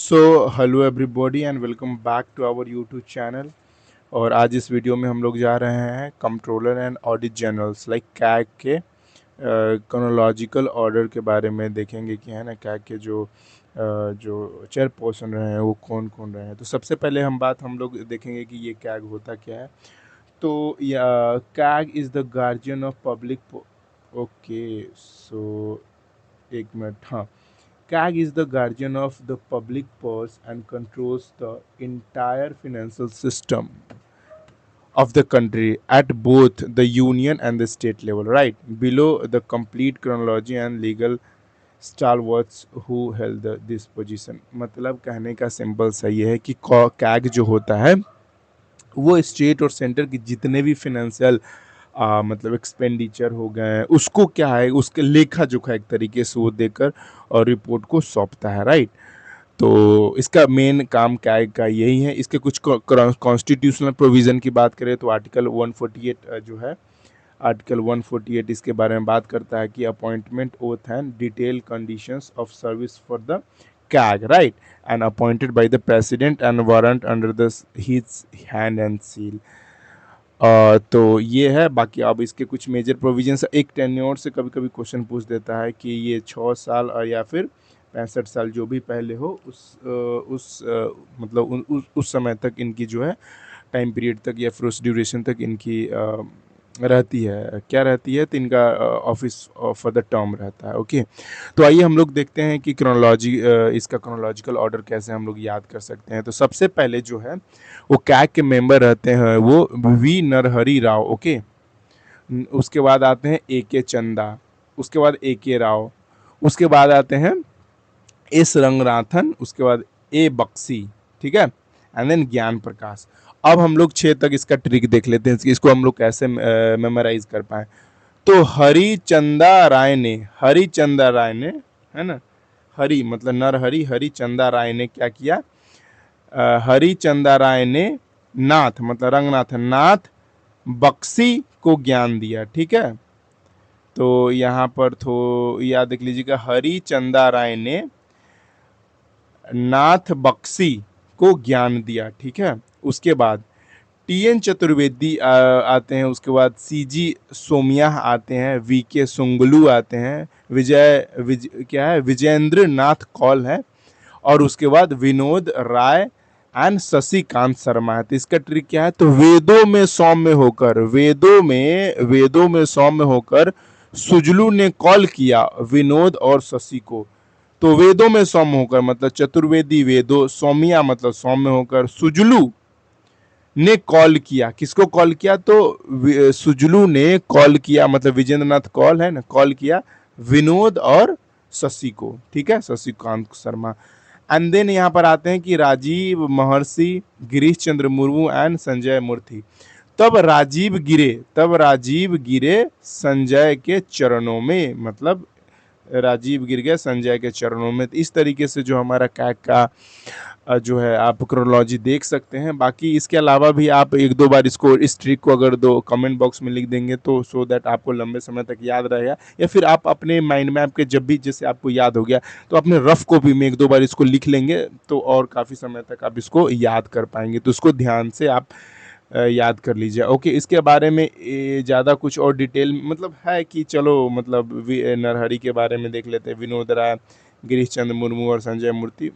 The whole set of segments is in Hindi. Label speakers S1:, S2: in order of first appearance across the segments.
S1: So hello everybody and welcome back to our YouTube channel. और आज इस वीडियो में हम लोग जा रहे हैं controller and audit generals like CAG के क्रोनोलॉजिकल ऑर्डर के बारे में देखेंगे कि है ना कैग के जो चेयरपर्सन रहे हैं वो कौन कौन रहे हैं। तो सबसे पहले हम लोग देखेंगे कि ये कैग होता क्या है। तो CAG is the guardian of public. Okay, so एक मिनट। हाँ, CAG is the guardian of the public purse and controls the entire financial system of the country at both the union and the state level. Right below the complete chronology and legal stalwarts who held this position. मतलब कहने का सिंपल सा ये है कि कैग जो होता है वो स्टेट और सेंटर की जितने भी फिनेंशियल मतलब एक्सपेंडिचर हो गए उसको क्या है उसके लेखा जोखा एक तरीके से वो देकर और रिपोर्ट को सौंपता है। राइट, तो इसका मेन काम कैग का यही है। इसके कुछ कॉन्स्टिट्यूशनल प्रोविज़न की बात करें तो आर्टिकल 148 जो है, आर्टिकल 148 इसके बारे में बात करता है कि appointment oath and detail conditions of service for the CAG, right, and appointed by the president and warrant under the his hand and seal. तो ये है। बाकी अब इसके कुछ मेजर प्रोविजंस, एक टेन्योर से कभी कभी क्वेश्चन पूछ देता है कि ये 6 साल या फिर 65 साल जो भी पहले हो मतलब उस समय तक इनकी जो है टाइम पीरियड तक या फिर उस ड्यूरेशन तक इनकी रहती है। क्या रहती है? तो इनका ऑफिस फॉर द टर्म रहता है। ओके, तो आइए हम लोग देखते हैं कि इसका क्रोनोलॉजिकल ऑर्डर कैसे हम लोग याद कर सकते हैं। तो सबसे पहले जो है वो कैग के मेंबर रहते हैं वो वी नरहरि राव। ओके, उसके बाद आते हैं ए के चंदा, उसके बाद ए के राव, उसके बाद आते हैं एस रंगनाथन, उसके बाद ए बक्सी, ठीक है, एंड देन ज्ञान प्रकाश। अब हम लोग 6 तक इसका ट्रिक देख लेते हैं, इसको हम लोग कैसे मेमोराइज कर पाए। तो हरिचंदा राय ने, है ना, हरि मतलब नरहरि, हरिचंदा राय ने क्या किया? हरिचंदा राय ने नाथ मतलब रंगनाथन नाथ बक्सी को ज्ञान दिया। ठीक है, तो यहाँ पर तो याद देख लीजिएगा, हरिचंदा राय ने नाथ बक्सी को ज्ञान दिया। ठीक है, उसके बाद टी.एन. चतुर्वेदी आते हैं, उसके बाद सी.जी. सोमिया आते हैं, वी.के. सुंगलू आते हैं, विजेंद्र नाथ कौल है, और उसके बाद विनोद राय एंड शशिकांत शर्मा है। तो इसका ट्रिक क्या है? तो वेदों में सौम्य होकर सुजलू ने कॉल किया विनोद और शशि को। तो वेदों में सौम्य होकर मतलब चतुर्वेदी वेदों, सौम्या मतलब सौम्य होकर, सुजलू ने कॉल किया। किसको कॉल किया? तो सुजलू ने कॉल किया मतलब विजेंद्रनाथ कॉल है ना, कॉल किया विनोद और शशि को। ठीक है, शशिकांत शर्मा। एंड देन यहाँ पर आते हैं कि राजीव, महर्षि, गिरीश चंद्र मुर्मू एंड संजय मूर्ति। तब राजीव गिरे संजय के चरणों में, मतलब राजीव गिर गए संजय के चरणों में। तो इस तरीके से जो हमारा कैग का जो है आप क्रोनोलॉजी देख सकते हैं। बाकी इसके अलावा भी आप एक दो बार इसको, इस ट्रिक को अगर दो कमेंट बॉक्स में लिख देंगे तो सो दैट आपको लंबे समय तक याद रहेगा, या फिर आप अपने माइंड में आपके जब भी जैसे आपको याद हो गया तो अपने रफ कॉपी में एक दो बार इसको लिख लेंगे तो और काफ़ी समय तक आप इसको याद कर पाएंगे। तो उसको ध्यान से आप याद कर लीजिए। ओके, इसके बारे में ज़्यादा कुछ और डिटेल मतलब है कि चलो मतलब नरहरि के बारे में देख लेते हैं, विनोद राय, गिरीश चंद्र मुर्मू और संजय मूर्ति।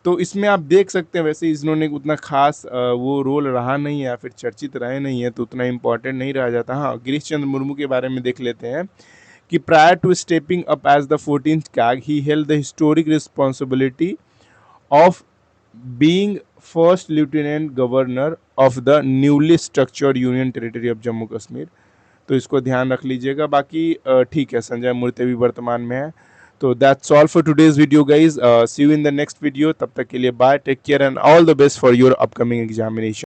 S1: तो इसमें आप देख सकते हैं वैसे इन्होंने उतना खास वो रोल रहा नहीं है या फिर चर्चित रहे नहीं है, तो उतना इम्पोर्टेंट नहीं रह जाता। हाँ, गिरीश चंद्र मुर्मू के बारे में देख लेते हैं कि prior to stepping up as the 14th CAG he held the historic responsibility of being first lieutenant governor of the newly structured union territory of Jammu Kashmir. तो इसको ध्यान रख लीजिएगा। बाकी ठीक है, संजय मूर्ति भी वर्तमान में है। तो that's all for today's video guys, see you in the next video. तब तक के लिए bye, take care and all the best for your upcoming examination.